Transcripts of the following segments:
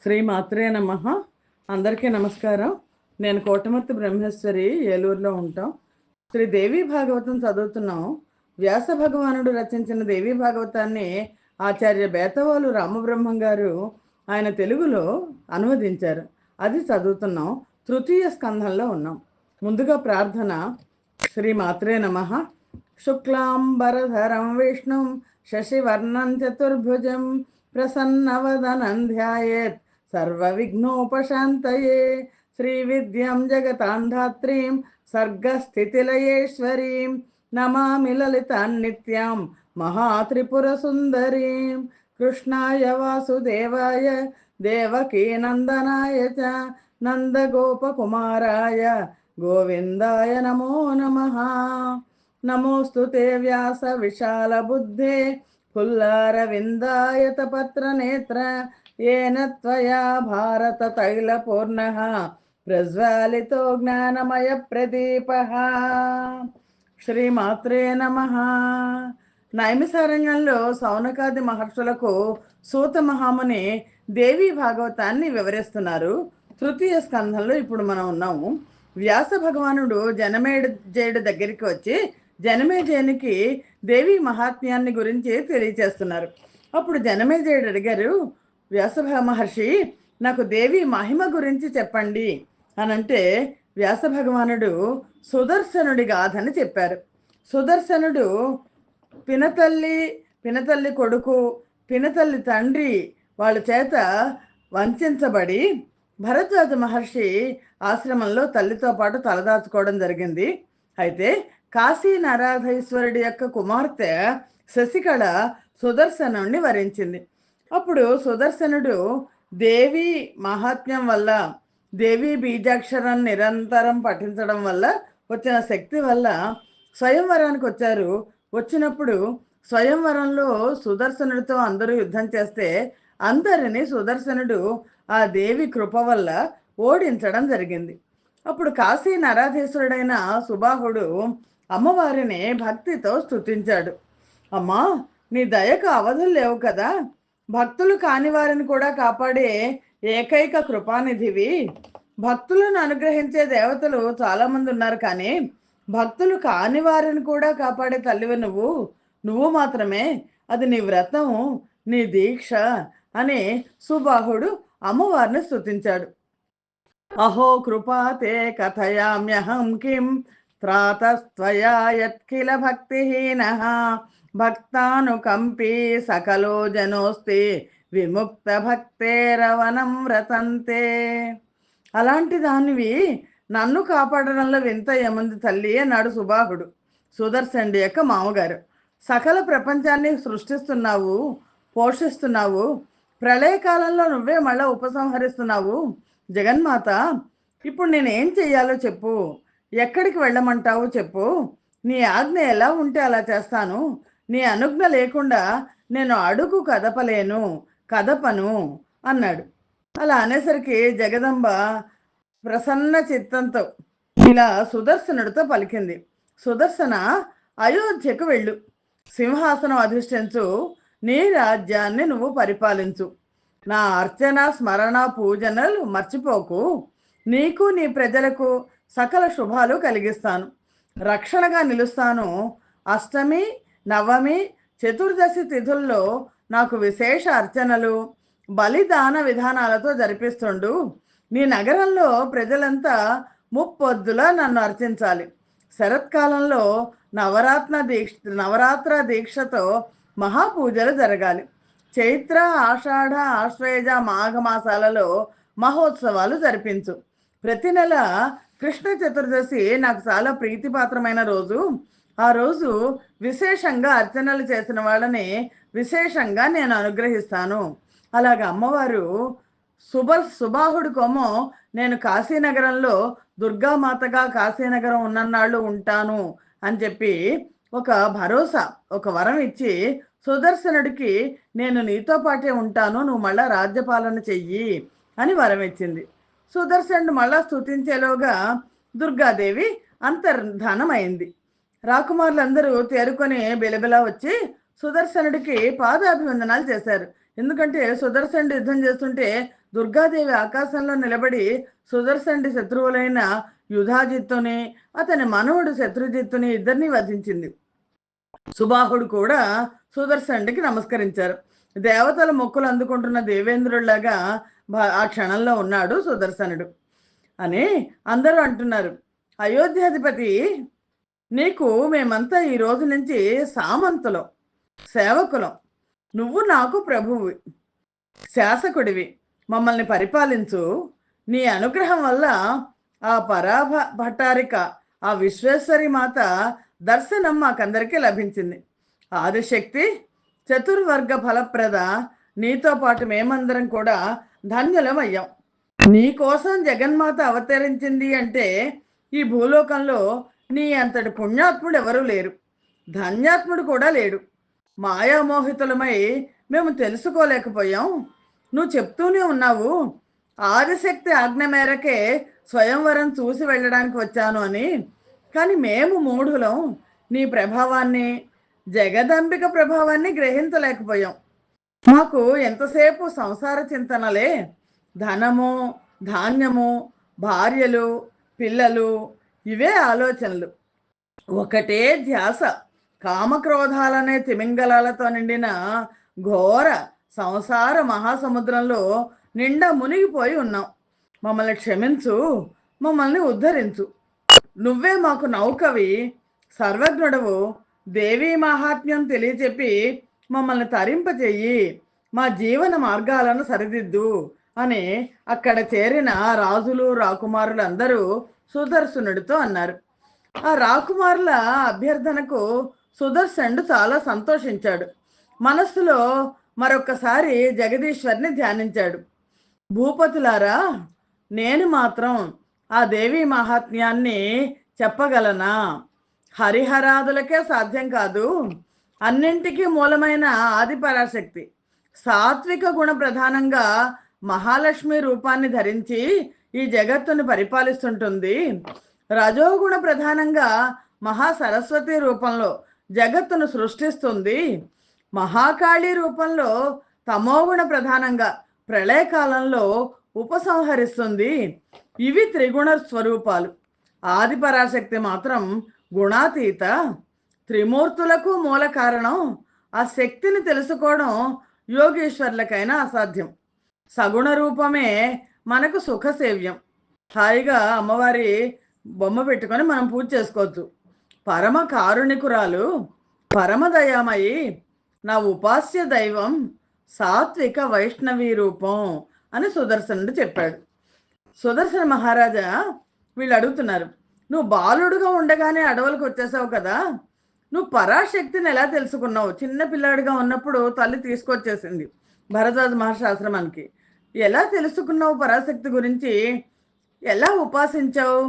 శ్రీ మాత్రే నమః. అందరికీ నమస్కారం. నేను కోటమర్తి బ్రహ్మేశ్వరి, ఏలూరులో ఉంటాం. శ్రీ దేవీ భాగవతం చదువుతున్నాం. వ్యాస భగవానుడు రచించిన దేవీ భాగవతాన్ని ఆచార్య బేతవాలు రామబ్రహ్మం గారు ఆయన తెలుగులో అనువదించారు. అది చదువుతున్నాం. తృతీయ స్కంధంలో ఉన్నాం. ముందుగా ప్రార్థన. శ్రీ మాత్రే నమః. శుక్లాంబరధరం విష్ణుం శశివర్ణం చతుర్భుజం ప్రసన్నవదనం ధ్యాయేత్ సర్వవిఘ్నోపశాంతయే. శ్రీవిద్యాం జగతాంధాత్రీం సర్గస్థితిలయేశ్వరీం నమామి లలితాం నిత్యాం మహాత్రిపురసుందరీం. కృష్ణాయ వాసుదేవాయ దేవకీనందనాయ చ నందగోపకుమారాయ గోవిందాయ నమో నమః. నమోస్తు తే వ్యాస విశాల బుద్ధే పుల్లారవిందాయత పత్రనేత్ర येन त्वया भारत तैलपूर्णः प्रज्वालितो ज्ञानमय प्रदीपः. శ్రీమాత్రే నమః. నైమిసారణ్యంలో సౌనకాది మహర్షులకు సూత మహాముని దేవీ భాగవతాన్ని వివరిస్తున్నారు. తృతీయ స్కంధంలో ఇప్పుడు మనం ఉన్నాము. వ్యాస భగవానుడు జనమేజయుడి దగ్గరికి వచ్చి జనమేజయునికి దేవీ మహాత్మ్యాన్ని గురించి తెలియచేస్తున్నారు. అప్పుడు జనమేజయుడు అడిగారు, వ్యాస మహర్షి, నాకు దేవి మహిమ గురించి చెప్పండి అనంటే వ్యాస భగవానుడు సుదర్శనుడి గాథని చెప్పారు. సుదర్శనుడు పినతల్లి కొడుకు, పినతల్లి తండ్రి వాళ్ళ చేత వంచబడి భరద్వాజ మహర్షి ఆశ్రమంలో తల్లితో పాటు తలదాచుకోవడం జరిగింది. అయితే కాశీ నరాధీశ్వరుడి యొక్క కుమార్తె శశికళ సుదర్శనుడిని వరించింది. అప్పుడు సుదర్శనుడు దేవి మహాత్మ్యం వల్ల, దేవి బీజాక్షరం నిరంతరం పఠించడం వల్ల వచ్చిన శక్తి వల్ల స్వయంవరానికి వచ్చారు. వచ్చినప్పుడు స్వయంవరంలో సుదర్శనుడితో అందరూ యుద్ధం చేస్తే అందరినీ సుదర్శనుడు ఆ దేవి కృప వల్ల ఓడించడం జరిగింది. అప్పుడు కాశీ నరాధీశ్వరుడైన సుబాహుడు అమ్మవారిని భక్తితో స్తుతించాడు. అమ్మా, నీ దయకు అవధులు లేవు కదా, భక్తులు కాని వారిని కూడా కాపాడే ఏకైక కృపానిధివి. భక్తులను అనుగ్రహించే దేవతలు చాలా మంది ఉన్నారు, కానీ భక్తులు కాని వారిని కూడా కాపాడే తల్లివి నువ్వు మాత్రమే. అది నీ వ్రతం, నీ దీక్ష అని సుబాహుడు అమ్మవారిని స్తుతించాడు. అహో కృపాతే కథయామ్యహం కిం త్రాతస్త్వయా యత్కిల భక్తిహీనః భక్తానుకంపీ సకలో జనోస్తి విముక్త భక్తేరవనం వ్రతంతే. అలాంటి దానివి నన్ను కాపాడడంలో వింత ఏముంది తల్లి అన్నాడు సుబాహుడు, సుదర్శనుడి యొక్క మామగారు. సకల ప్రపంచాన్ని సృష్టిస్తున్నావు, పోషిస్తున్నావు, ప్రళయకాలంలో నువ్వే మళ్ళా ఉపసంహరిస్తున్నావు జగన్మాత. ఇప్పుడు నేనేం చెయ్యాలో చెప్పు, ఎక్కడికి వెళ్ళమంటావు చెప్పు, నీ ఆజ్ఞ ఎలా ఉంటే అలా చేస్తాను. నీ అనుజ్ఞ లేకుండా నేను అడుగు కదపను అన్నాడు. అలా అనేసరికి జగదంబ ప్రసన్న చిత్తంతో ఇలా సుదర్శనుడితో పలికింది, సుదర్శన, అయోధ్యకు వెళ్ళు, సింహాసనం అధిష్ఠించు, నీ రాజ్యాన్ని నువ్వు పరిపాలించు, నా అర్చన స్మరణ పూజనలు మర్చిపోకు, నీకు నీ ప్రజలకు సకల శుభాలు కలిగిస్తాను, రక్షణగా నిలుస్తాను. అష్టమి, నవమి, చతుర్దశి తిథుల్లో నాకు విశేష అర్చనలు, బలిదాన విధానాలతో జరిపిస్తుండు. నీ నగరంలో ప్రజలంతా ముప్పొద్దులా నన్ను అర్చించాలి. శరత్కాలంలో నవరాత్ర దీక్షతో మహాపూజలు జరగాలి. చైత్ర, ఆషాఢ, ఆశ్వేజ, మాఘమాసాలలో మహోత్సవాలు జరిపించు. ప్రతి నెల కృష్ణ చతుర్దశి నాకు చాలా ప్రీతిపాత్రమైన రోజు. ఆ రోజు విశేషంగా అర్చనలు చేసిన వాళ్ళని విశేషంగా నేను అనుగ్రహిస్తాను. అలాగే అమ్మవారు సుబాహుడు కోమో నేను కాశీనగరంలో దుర్గామాతగా కాశీనగరం ఉన్నన్నాళ్ళు ఉంటాను అని చెప్పి ఒక భరోసా, ఒక వరం ఇచ్చి సుదర్శనుడికి నేను నీతో పాటే ఉంటాను, నువ్వు మళ్ళా రాజ్యపాలన చెయ్యి అని వరం ఇచ్చింది. సుదర్శనుడు మళ్ళా స్తుతించేలోగా దుర్గాదేవి అంతర్ధానమైంది. రాకుమారులందరూ తేరుకొని బిలబిలా వచ్చి సుదర్శనుడికి పాదాభివందనాలు చేశారు. ఎందుకంటే సుదర్శనుడు యుద్ధం చేస్తుంటే దుర్గాదేవి ఆకాశంలో నిలబడి సుదర్శనుడి శత్రువులైన యుధాజిత్తుని, అతని మనవడు శత్రుజిత్తుని ఇద్దరిని వధించింది. సుబాహుడు కూడా సుదర్శనుడికి నమస్కరించారు. దేవతల మొక్కులు అందుకుంటున్న దేవేంద్రుడిలాగా ఆ క్షణంలో ఉన్నాడు సుదర్శనుడు అని అందరూ అంటున్నారు. అయోధ్యాధిపతి, నీకు మేమంతా ఈ రోజు నుంచి సామంతులం, సేవకులం. నువ్వు నాకు ప్రభువు, శాసకుడివి. మమ్మల్ని పరిపాలించు. నీ అనుగ్రహం వల్ల ఆ భట్టారిక, ఆ విశ్వేశ్వరి మాత దర్శనం మాకందరికీ లభించింది. ఆదిశక్తి, చతుర్వర్గ ఫలప్రద, నీతో పాటు మేమందరం కూడా ధన్యులమయ్యాం. నీ కోసం జగన్మాత అవతరించింది అంటే ఈ భూలోకంలో నీ అంతటి పుణ్యాత్ముడు ఎవరూ లేరు, ధన్యాత్ముడు కూడా లేడు. మాయామోహితులమై మేము తెలుసుకోలేకపోయాం. నువ్వు చెప్తూనే ఉన్నావు, ఆదిశక్తి ఆజ్ఞ మేరకే స్వయంవరం చూసి వెళ్ళడానికి వచ్చాను అని. కానీ మేము మూఢులం నీ ప్రభావాన్ని, జగదంబిక ప్రభావాన్ని గ్రహించలేకపోయాం. మాకు ఎంతసేపు సంసార చింతనలే, ధనము, ధాన్యము, భార్యలు, పిల్లలు, ఇవే ఆలోచనలు. ఒకటే ధ్యాస. కామక్రోధాలనే తిమింగలాలతో నిండిన ఘోర సంసార మహాసముద్రంలో నిండా మునిగిపోయి ఉన్నాం. మమ్మల్ని క్షమించు, మమ్మల్ని ఉద్ధరించు. నువ్వే మాకు నౌకవి, సర్వజ్ఞుడవు. దేవీ మహాత్మ్యం తెలియచెప్పి మమ్మల్ని తరింపచెయ్యి, మా జీవన మార్గాలను సరిదిద్దు అని అక్కడ చేరిన రాజులు, రాకుమారులు అందరూ సుదర్శనుడితో అన్నారు. ఆ రాకుమారుల అభ్యర్థనకు సుదర్శనుడు చాలా సంతోషించాడు. మనస్సులో మరొక్కసారి జగదీశ్వరిని ధ్యానించాడు. భూపతులారా, నేను మాత్రం ఆ దేవీ మహాత్మ్యాన్ని చెప్పగలనా? హరిహరాదులకే సాధ్యం కాదు. అన్నింటికీ మూలమైన ఆదిపరాశక్తి సాత్విక గుణ ప్రధానంగా మహాలక్ష్మి రూపాన్ని ధరించి ఈ జగత్తును పరిపాలిస్తుంటుంది. రజోగుణ ప్రధానంగా మహాసరస్వతి రూపంలో జగత్తును సృష్టిస్తుంది. మహాకాళి రూపంలో తమోగుణ ప్రధానంగా ప్రళయకాలంలో ఉపసంహరిస్తుంది. ఇవి త్రిగుణ స్వరూపాలు. ఆదిపరాశక్తి మాత్రం గుణాతీత, త్రిమూర్తులకు మూల కారణం. ఆ శక్తిని తెలుసుకోవడం యోగీశ్వర్లకైనా అసాధ్యం. సగుణ రూపమే మనకు సుఖసేవ్యం. హాయిగా అమ్మవారి బొమ్మ పెట్టుకొని మనం పూజ చేసుకోవచ్చు. పరమ కారుణికురాలు, పరమదయామయి, నా ఉపాస్య దైవం, సాత్విక వైష్ణవీ రూపం అని సుదర్శనుడు చెప్పాడు. సుదర్శన మహారాజా, వీళ్ళు అడుగుతున్నారు, నువ్వు బాలుడుగా ఉండగానే అడవులకు వచ్చేసావు కదా, నువ్వు పరాశక్తిని ఎలా తెలుసుకున్నావు? చిన్న పిల్లాడిగా ఉన్నప్పుడు తల్లి తీసుకొచ్చేసింది భరద్వాజ మహర్షి ఆశ్రమానికి. ఎలా తెలుసుకున్నావు పరాశక్తి గురించి? ఎలా ఉపాసించావు?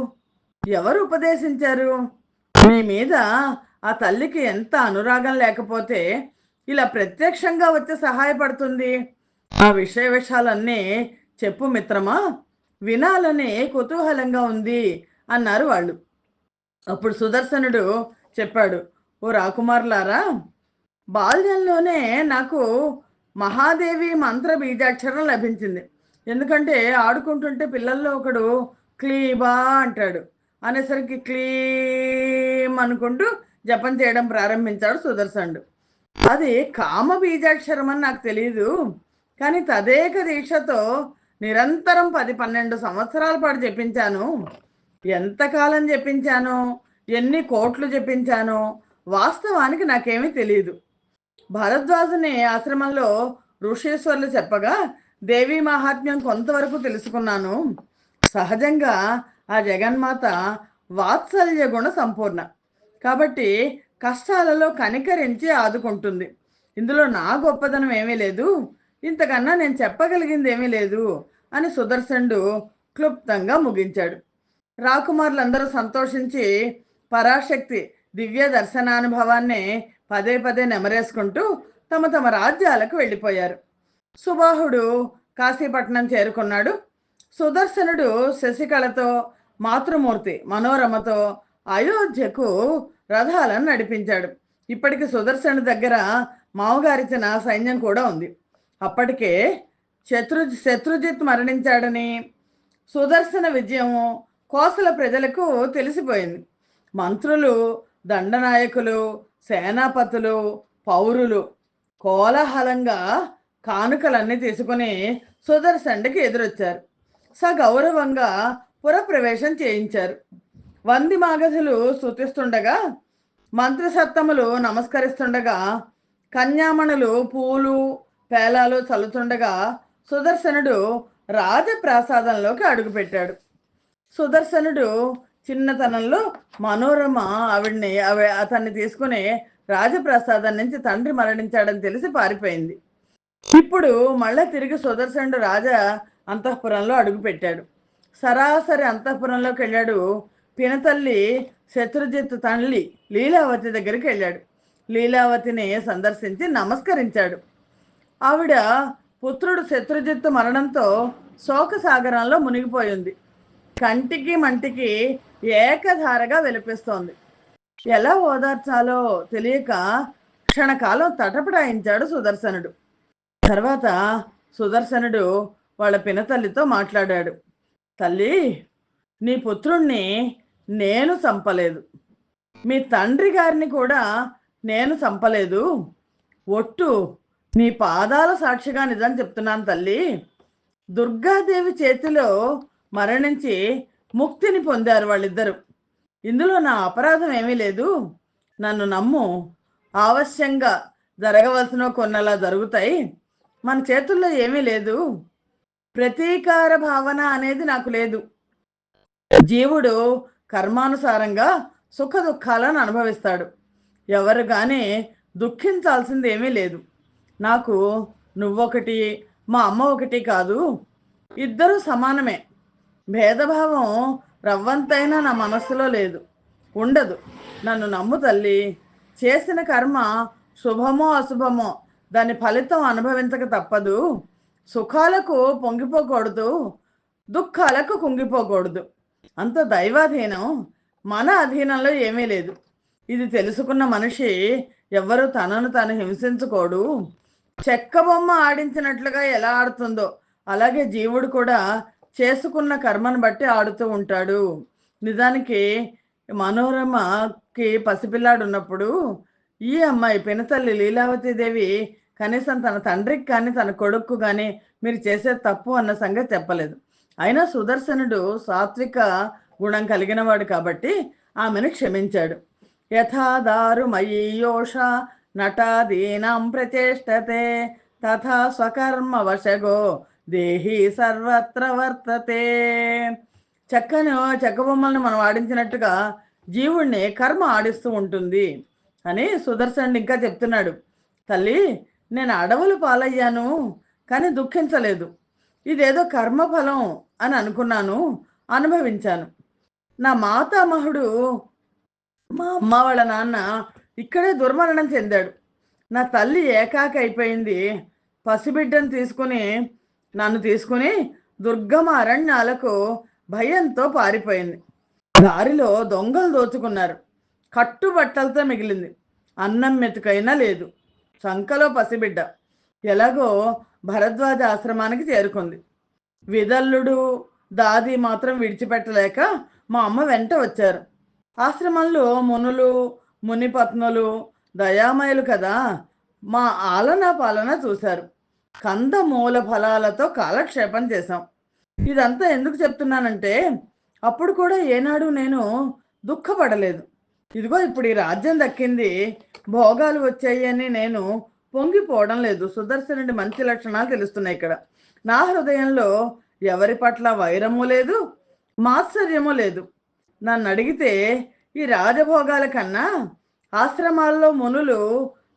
ఎవరు ఉపదేశించారు? మీ మీద ఆ తల్లికి ఎంత అనురాగం లేకపోతే ఇలా ప్రత్యక్షంగా వచ్చి సహాయపడుతుంది? ఆ విషయాలన్నీ చెప్పు మిత్రమా, వినాలని కుతూహలంగా ఉంది అన్నారు వాళ్ళు. అప్పుడు సుదర్శనుడు చెప్పాడు, ఓ రాకుమారులారా, బాల్యంలోనే నాకు మహాదేవి మంత్ర బీజాక్షరం లభించింది. ఎందుకంటే ఆడుకుంటుంటే పిల్లల్లో ఒకడు క్లీబా అంటాడు. అనేసరికి క్లీం అనుకుంటూ జపం చేయడం ప్రారంభించాడు సుదర్శనుడు. అది కామ బీజాక్షరం అని నాకు తెలియదు, కానీ తదేక దీక్షతో నిరంతరం 10-12 సంవత్సరాల పాటు జపించాను. ఎంతకాలం జపించానో, ఎన్ని కోట్లు జపించానో వాస్తవానికి నాకేమీ తెలియదు. భరద్వాజుని ఆశ్రమంలో ఋషీశ్వర్లు చెప్పగా దేవీ మహాత్మ్యం కొంతవరకు తెలుసుకున్నాను. సహజంగా ఆ జగన్మాత వాత్సల్య గుణ సంపూర్ణ కాబట్టి కష్టాలలో కనికరించి ఆదుకుంటుంది. ఇందులో నా గొప్పదనం ఏమీ లేదు, ఇంతకన్నా నేను చెప్పగలిగింది ఏమీ లేదు అని సుదర్శనుడు క్లుప్తంగా ముగించాడు. రాకుమారులందరూ సంతోషించి పరాశక్తి దివ్య దర్శనానుభవాన్ని పదే పదే నెమరేసుకుంటూ తమ తమ రాజ్యాలకు వెళ్ళిపోయారు. సుబాహుడు కాశీపట్నం చేరుకున్నాడు. సుదర్శనుడు శశికళతో, మాతృమూర్తి మనోరమతో అయోధ్యకు రథాలను నడిపించాడు. ఇప్పటికి సుదర్శనుడి దగ్గర మామగారిచిన సైన్యం కూడా ఉంది. అప్పటికే శత్రుజిత్ మరణించాడని, సుదర్శన విజయము కోసల ప్రజలకు తెలిసిపోయింది. మంత్రులు, దండనాయకులు, సేనాపతులు, పౌరులు కోలాహలంగా కానుకలన్నీ తీసుకుని సుదర్శనుడికి ఎదురొచ్చారు. సగౌరవంగా పురప్రవేశం చేయించారు. వంది మాగధులు స్తుతిస్తుండగా, మంత్రిసత్తములు నమస్కరిస్తుండగా, కన్యామణులు పూలు పేలాలు చల్లుతుండగా సుదర్శనుడు రాజప్రాసాదంలోకి అడుగుపెట్టాడు. సుదర్శనుడు చిన్నతనంలో మనోరమ అతన్ని తీసుకుని రాజప్రసాదం నుంచి తండ్రి మరణించాడని తెలిసి పారిపోయింది. ఇప్పుడు మళ్ళా తిరిగి సుదర్శనుడు రాజ అంతఃపురంలో అడుగుపెట్టాడు. సరాసరి అంతఃపురంలోకి వెళ్ళాడు. పినతల్లి శత్రుజిత్ తల్లి లీలావతి దగ్గరికి వెళ్ళాడు. లీలావతిని సందర్శించి నమస్కరించాడు. ఆవిడ పుత్రుడు శత్రుజిత్తు మరణంతో శోకసాగరంలో మునిగిపోయింది. కంటికి మంటికి ఏకధారగా వెలిపిస్తోంది. ఎలా ఓదార్చాలో తెలియక క్షణకాలం తటపటాయించాడు సుదర్శనుడు. తర్వాత సుదర్శనుడు వాళ్ళ పినతల్లితో మాట్లాడాడు. తల్లి, నీ పుత్రుణ్ణి నేను చంపలేదు, మీ తండ్రి గారిని కూడా నేను చంపలేదు. ఒట్టు నీ పాదాల సాక్షిగా నిజం చెప్తున్నాను తల్లి. దుర్గాదేవి చేతిలో మరణించి ముక్తిని పొందారు వాళ్ళిద్దరు. ఇందులో నా అపరాధం ఏమీ లేదు. నన్ను నమ్ము. ఆవశ్యంగా జరగవలసిన కొన్నలా జరుగుతాయి. మన చేతుల్లో ఏమీ లేదు. ప్రతీకార భావన అనేది నాకు లేదు. జీవుడు కర్మానుసారంగా సుఖ దుఃఖాలను అనుభవిస్తాడు. ఎవరు కానీ దుఃఖించాల్సింది ఏమీ లేదు. నాకు నువ్వొకటి, మా అమ్మ ఒకటి కాదు, ఇద్దరు సమానమే. భేదభావం రవ్వంతైనా నా మనస్సులో లేదు, ఉండదు. నన్ను నమ్ము తల్లి. చేసిన కర్మ శుభమో అశుభమో దాని ఫలితం అనుభవించక తప్పదు. సుఖాలకు పొంగిపోకూడదు, దుఃఖాలకు కుంగిపోకూడదు. అంత దైవాధీనం, మన అధీనంలో ఏమీ లేదు. ఇది తెలుసుకున్న మనిషి ఎవ్వరూ తనను తాను హింసించుకోడు. చెక్క బొమ్మ ఆడించినట్లుగా ఎలా ఆడుతుందో అలాగే జీవుడు కూడా చేసుకున్న కర్మను బట్టి ఆడుతూ ఉంటాడు. నిజానికి మనోరమకి పసిపిల్లాడు ఉన్నప్పుడు ఈ అమ్మాయి పినతల్లి లీలావతీదేవి కనీసం తన తండ్రికి కానీ తన కొడుకు కానీ మీరు చేసే తప్పు అన్న సంగతి చెప్పలేదు. అయినా సుదర్శనుడు సాత్విక గుణం కలిగిన వాడు కాబట్టి ఆమెను క్షమించాడు. యథాదారు మయీయోష నటాదీనాం ప్రచేష్టతే తథా స్వకర్మ వశగో దేహి సర్వత్ర వర్తతే. చెక్క బొమ్మలను మనం ఆడించినట్టుగా జీవుణ్ణి కర్మ ఆడిస్తూ ఉంటుంది అని సుదర్శనుడు ఇంకా చెప్తున్నాడు. తల్లి, నేను అడవులు పాలయ్యాను కానీ దుఃఖించలేదు. ఇదేదో కర్మఫలం అని అనుకున్నాను, అనుభవించాను. నా మాతామహుడు, మా అమ్మ వాళ్ళ నాన్న ఇక్కడే దుర్మరణం చెందాడు. నా తల్లి ఏకాకి అయిపోయింది. పసిబిడ్డను నన్ను తీసుకుని దుర్గమ అరణ్యాలకు భయంతో పారిపోయింది. దారిలో దొంగలు దోచుకున్నారు. కట్టుబట్టలతో మిగిలింది. అన్నం మెతుకైనా లేదు. చంకలో పసిబిడ్డ. ఎలాగో భరద్వాజ ఆశ్రమానికి చేరుకుంది. విదల్లుడు దాది మాత్రం విడిచిపెట్టలేక మా అమ్మ వెంట వచ్చారు. ఆశ్రమంలో మునులు మునిపత్నులు దయామయులు కదా, మా ఆలనా పాలన చూశారు. కందమూల ఫలాలతో కాలక్షేపం చేశాం. ఇదంతా ఎందుకు చెప్తున్నానంటే అప్పుడు కూడా ఏనాడు నేను దుఃఖపడలేదు. ఇదిగో ఇప్పుడు ఈ రాజ్యం దక్కింది, భోగాలు వచ్చాయి అని నేను పొంగిపోవడం లేదు. సుదర్శనుడి మంచి లక్షణాలు తెలుస్తున్నాయి ఇక్కడ. నా హృదయంలో ఎవరి పట్ల వైరము లేదు, మాత్సర్యము లేదు. నన్ను అడిగితే ఈ రాజభోగాల కన్నా ఆశ్రమాల్లో మునులు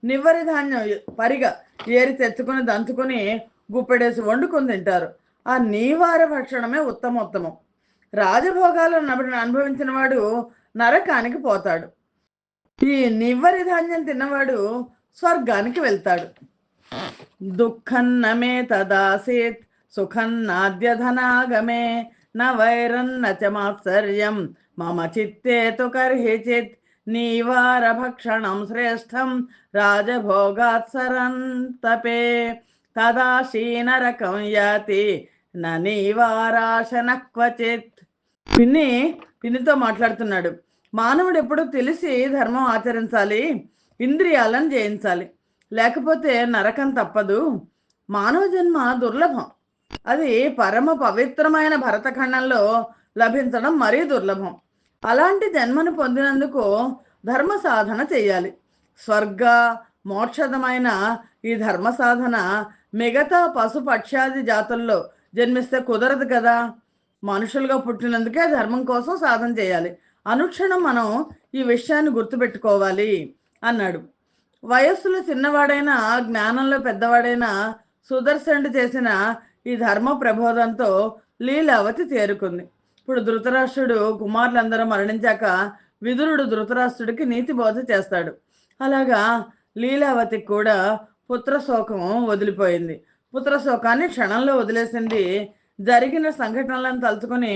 నివ్వరి ధాన్యం పరిగా ఏరి తెచ్చుకొని దంచుకొని గుప్పెడేసి వండుకొని తింటారు. ఆ నీవార భక్షణమే ఉత్తమోత్తమం. రాజభోగాలను అనుభవించిన వాడు నరకానికి పోతాడు. ఈ నివ్వరి ధాన్యం తిన్నవాడు స్వర్గానికి వెళ్తాడు. దుఃఖన్నమే తదాసేత్ సుఖన్నాద్యధనాగమే న వైరన్న చ మాత్సర్యం మమ చిత్తే తు కర్హిచిత్ నీవార భక్షణం శ్రేష్టం రాజభోగాత్సరం తపే. తదాశీనరకం యాతి ననీవారాశన క్వచిత్. పిన్ని పిన్నితో మాట్లాడుతున్నాడు. మానవుడు ఎప్పుడు తెలిసి ధర్మం ఆచరించాలి, ఇంద్రియాలను జయించాలి, లేకపోతే నరకం తప్పదు. మానవ జన్మ దుర్లభం. అది పరమ పవిత్రమైన భరతఖండంలో లభించడం మరీ దుర్లభం. అలాంటి జన్మను పొందినందుకు ధర్మ సాధన చేయాలి. స్వర్గ మోక్షదమైన ఈ ధర్మ సాధన మిగతా పశుపక్ష్యాది జాతుల్లో జన్మిస్తే కుదరదు కదా. మనుషులుగా పుట్టినందుకే ధర్మం కోసం సాధన చేయాలి. అనుక్షణం మనం ఈ విషయాన్ని గుర్తుపెట్టుకోవాలి అన్నాడు. వయస్సులో చిన్నవాడైనా జ్ఞానంలో పెద్దవాడైనా సుదర్శనుడు చేసిన ఈ ధర్మ ప్రబోధంతో లీలావతి చేరుకుంది. ఇప్పుడు ధృతరాష్ట్రుడు కుమారులందరూ మరణించాక విదురుడు ధృతరాష్ట్రుడికి నీతి బోధ చేస్తాడు. అలాగా లీలావతికి కూడా పుత్రశోకం వదిలిపోయింది. పుత్రశోకాన్ని క్షణంలో వదిలేసింది. జరిగిన సంఘటనలను తలుచుకొని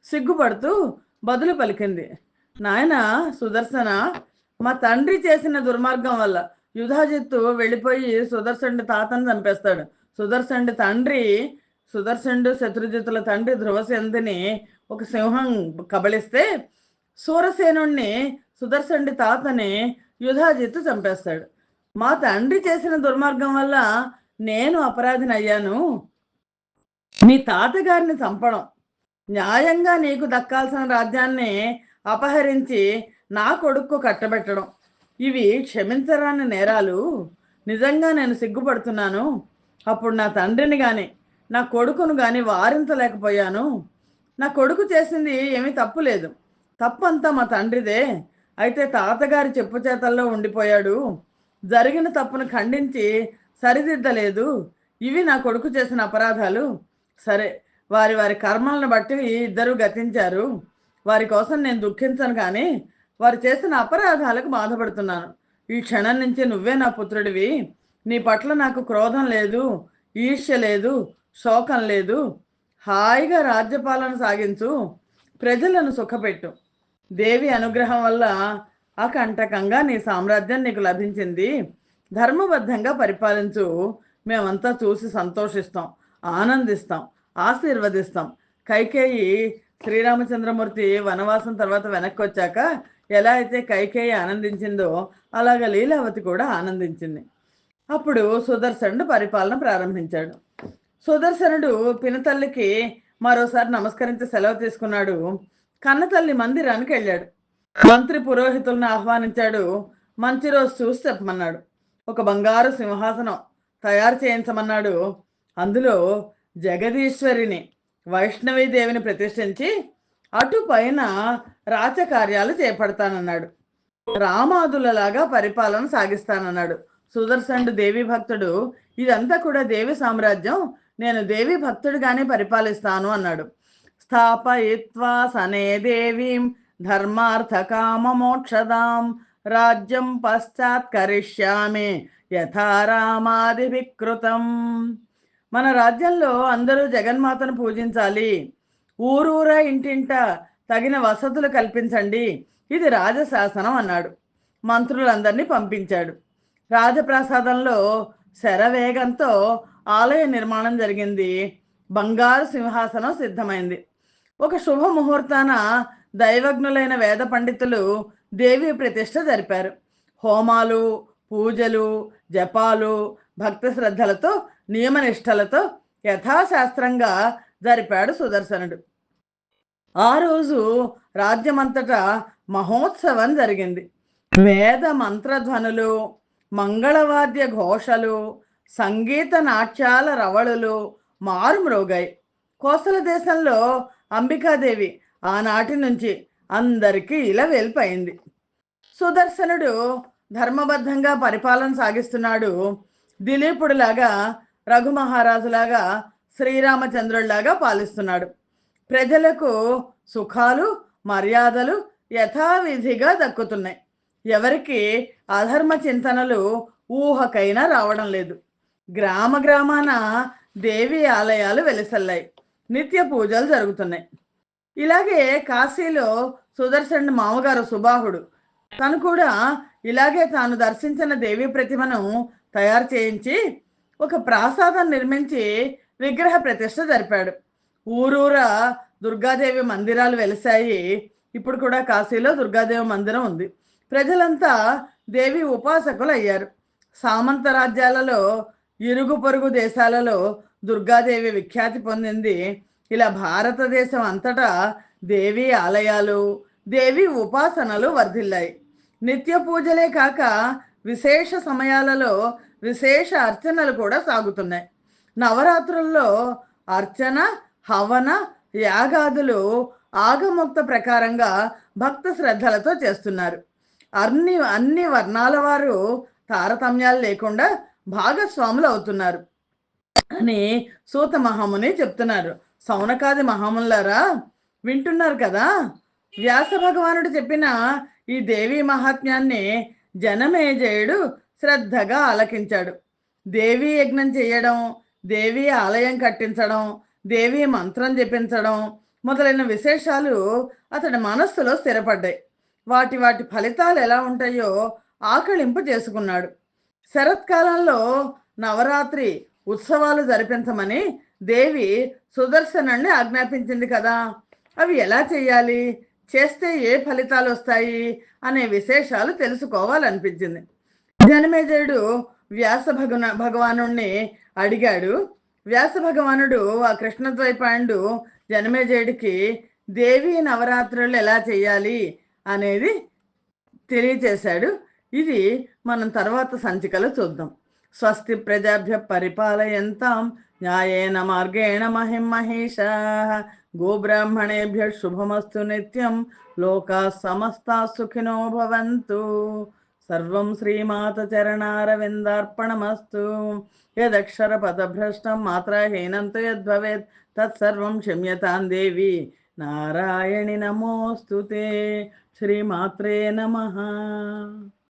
సిగ్గుపడుతూ బదులు పలికింది. నాయన సుదర్శన, మా తండ్రి చేసిన దుర్మార్గం వల్ల యుధాజిత్తు వెళ్ళిపోయి సుదర్శనుడి తాతను చంపేస్తాడు. సుదర్శనుడు శత్రుజిత్తుల తండ్రి ధ్రువసేనుడిని ఒక సింహం కబళిస్తే సూరసేనుణ్ణి సుదర్శనుడి తాతని యుధాజిత్తు చంపేస్తాడు. మా తండ్రి చేసిన దుర్మార్గం వల్ల నేను అపరాధిని అయ్యాను. నీ తాతగారిని చంపడం, న్యాయంగా నీకు దక్కాల్సిన రాజ్యాన్ని అపహరించి నా కొడుకు కట్టబెట్టడం, ఇవి క్షమించరాని నేరాలు. నిజంగా నేను సిగ్గుపడుతున్నాను. అప్పుడు నా తండ్రిని కానీ నా కొడుకును కానీ వారించలేకపోయాను. నా కొడుకు చేసింది ఏమీ తప్పు లేదు, తప్పంతా మా తండ్రిదే. అయితే తాతగారి చెప్పు చేతల్లో ఉండిపోయాడు. జరిగిన తప్పును ఖండించి సరిదిద్దలేదు. ఇవి నా కొడుకు చేసిన అపరాధాలు. సరే, వారి వారి కర్మలను బట్టి ఇద్దరు గతించారు. వారి కోసం నేను దుఃఖించను, కానీ వారు చేసిన అపరాధాలకు బాధపడుతున్నాను. ఈ క్షణం నుంచి నువ్వే నా పుత్రుడివి. నీ పట్ల నాకు క్రోధం లేదు, ఈర్ష్య లేదు, శోకం లేదు. హాయిగా రాజ్యపాలన సాగించు, ప్రజలను సుఖపెట్టు. దేవి అనుగ్రహం వల్ల అకంటకంగా నీ సామ్రాజ్యం నీకు లభించింది. ధర్మబద్ధంగా పరిపాలించు. మేమంతా చూసి సంతోషిస్తాం, ఆనందిస్తాం, ఆశీర్వదిస్తాం. కైకేయి శ్రీరామచంద్రమూర్తి వనవాసం తర్వాత వెనక్కి వచ్చాక ఎలా అయితే కైకేయి ఆనందించిందో అలాగ లీలావతి కూడా ఆనందించింది. అప్పుడు సుదర్శనుడు పరిపాలన ప్రారంభించాడు. సుదర్శనుడు పినతల్లికి మరోసారి నమస్కరించి సెలవు తీసుకున్నాడు. కన్నతల్లి మందిరానికి వెళ్ళాడు. మంత్రి పురోహితులను ఆహ్వానించాడు. మంచి రోజు చూసి చెప్పమన్నాడు. ఒక బంగారు సింహాసనం తయారు చేయించమన్నాడు. అందులో జగదీశ్వరిని వైష్ణవీదేవిని ప్రతిష్ఠించి అటు పైన రాచకార్యాలు చేపడతానన్నాడు. రామాదులలాగా పరిపాలన సాగిస్తానన్నాడు. సుదర్శనుడు దేవి భక్తుడు. ఇదంతా కూడా దేవి సామ్రాజ్యం, నేను దేవి భక్తుడిగానే పరిపాలిస్తాను అన్నాడు. స్థాపయిత్వా సనే దేవీం ధర్మార్థ కామ మోక్షదాం రాజ్యం పశ్చాత్ కరిష్యామి యథా రామాది వికృతం. మన రాజ్యంలో అందరూ జగన్మాతను పూజించాలి. ఊరూరా ఇంటింట తగిన వసతులు కల్పించండి. ఇది రాజశాసనం అన్నాడు. మంత్రులందరినీ పంపించాడు. రాజప్రాసాదంలో శరవేగంతో ఆలయ నిర్మాణం జరిగింది. బంగారు సింహాసనం సిద్ధమైంది. ఒక శుభముహూర్తాన దైవజ్ఞులైన వేద పండితులు దేవి ప్రతిష్ఠ జరిపారు. హోమాలు, పూజలు, జపాలు, భక్తి శ్రద్ధలతో, నియమనిష్టలతో యథాశాస్త్రంగా జరిపాడు సుదర్శనుడు. ఆ రోజు రాజ్యమంతటా మహోత్సవం జరిగింది. వేద మంత్రధ్వనులు, మంగళవాద్య ఘోషలు, సంగీత నాట్యాల రవళులు మారుమ్రోగాయి. కోసల దేశంలో అంబికాదేవి ఆనాటి నుంచి అందరికీ ఇలా వెలిపోయింది. సుదర్శనుడు ధర్మబద్ధంగా పరిపాలన సాగిస్తున్నాడు. దిలీపుడిలాగా, రఘుమహారాజులాగా, శ్రీరామచంద్రుడిలాగా పాలిస్తున్నాడు. ప్రజలకు సుఖాలు, మర్యాదలు యథావిధిగా దక్కుతున్నాయి. ఎవరికి అధర్మ చింతనలు ఊహకైనా రావడం లేదు. గ్రామ గ్రామాన దేవి ఆలయాలు వెలిసల్లాయి. నిత్య పూజలు జరుగుతున్నాయి. ఇలాగే కాశీలో సుదర్శనుడి మామగారు సుబాహుడు తను కూడా ఇలాగే తాను దర్శించిన దేవి ప్రతిమను తయారు చేయించి ఒక ప్రాసాదం నిర్మించి విగ్రహ ప్రతిష్ఠ జరిపాడు. ఊరూరా దుర్గాదేవి మందిరాలు వెలిశాయి. ఇప్పుడు కూడా కాశీలో దుర్గాదేవి మందిరం ఉంది. ప్రజలంతా దేవి ఉపాసకులు అయ్యారు. సామంత రాజ్యాలలో, ఇరుగు పొరుగు దేశాలలో దుర్గాదేవి విఖ్యాతి పొందింది. ఇలా భారతదేశం అంతటా దేవి ఆలయాలు, దేవి ఉపాసనలు వర్ధిల్లాయి. నిత్య పూజలే కాక విశేష సమయాలలో విశేష అర్చనలు కూడా సాగుతున్నాయి. నవరాత్రుల్లో అర్చన, హవన, యాగాదులు ఆగమోక్త ప్రకారంగా భక్త శ్రద్ధలతో చేస్తున్నారు. అన్ని వర్ణాల వారు తారతమ్యాలు లేకుండా భాగస్వాములు అవుతున్నారు అని సూత మహాముని చెప్తున్నారు. సౌనకాది మహాములారా వింటున్నారు కదా. వ్యాస భగవానుడు చెప్పిన ఈ దేవీ మహాత్మ్యాన్ని జనమేజయుడు శ్రద్ధగా ఆలకించాడు. దేవీ యజ్ఞం చేయడం, దేవీ ఆలయం కట్టించడం, దేవీ మంత్రం జపించడం మొదలైన విశేషాలు అతడి మనస్సులో స్థిరపడ్డాయి. వాటి వాటి ఫలితాలు ఎలా ఉంటాయో ఆకళింపు చేసుకున్నాడు. శరత్కాలంలో నవరాత్రి ఉత్సవాలు జరిపించమని దేవి సుదర్శనుణ్ణి ఆజ్ఞాపించింది కదా. అవి ఎలా చేయాలి, చేస్తే ఏ ఫలితాలు వస్తాయి అనే విశేషాలు తెలుసుకోవాలనిపించింది. జనమేజయుడు భగవాను అడిగాడు. వ్యాస భగవానుడు ఆ కృష్ణద్వైపాయనుడు జనమేజయుడికి దేవి నవరాత్రులు ఎలా చేయాలి అనేది తెలియచేశాడు. ఇది మనం తర్వాత సంచికలో చూద్దాం. స్వస్తి ప్రజాభ్య పరిపాలయంతాం న్యాయేన మార్గేణ మహిమహేషాః గోబ్రాహ్మణేభ్య శుభమస్తు నిత్యం లోకా సమస్తా సుఖినో భవంతు. సర్వం శ్రీమాత చరణారవిందార్పణమస్తు. యదక్షర పదభ్రష్టం మాత్రాహీనం తు యద్భవేత్ తత్సర్వం క్షమ్యతాం దేవి నారాయణి నమోస్తుతే. శ్రీమాత్రే నమః.